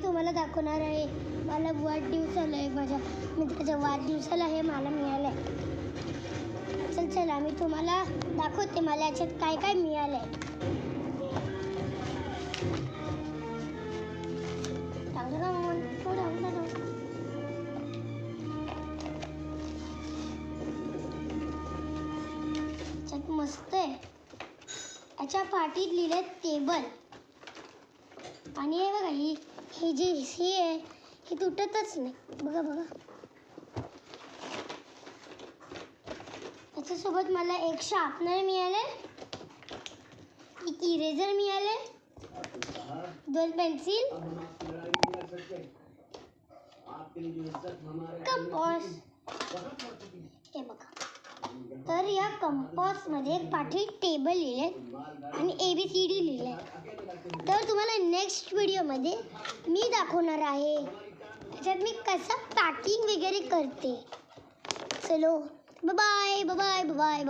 तुम्हाला दाखवणार आहे. मला वाढदिवसाला आहे, माझ्या मित्राच्या वाढदिवसाला हे मला मिळालं आहे. चला मी तुम्हाला दाखवते मला याच्यात काय काय मिळालं आहे. याच्यात मस्त आहे. याच्या पाठीत लिहिलंय टेबल. आणि हे बघा ही जी ही आहे ही तुटतच नाही. बघा याच्यासोबत मला एक शार्पनर मिळाले, एक इरेझर मिळाले, 2 पेन्सिल, कंपास. हे बघा. तर या कंपासमध्ये पाठी टेबल लिहिले आणि ABCD लिहिले. तर तुम्हाला नेक्स्ट व्हिडिओमध्ये मी दाखवणार आहे त्याच्यात मी कसं पॅकिंग वगैरे करते. चलो बाय बाय बाय बाय.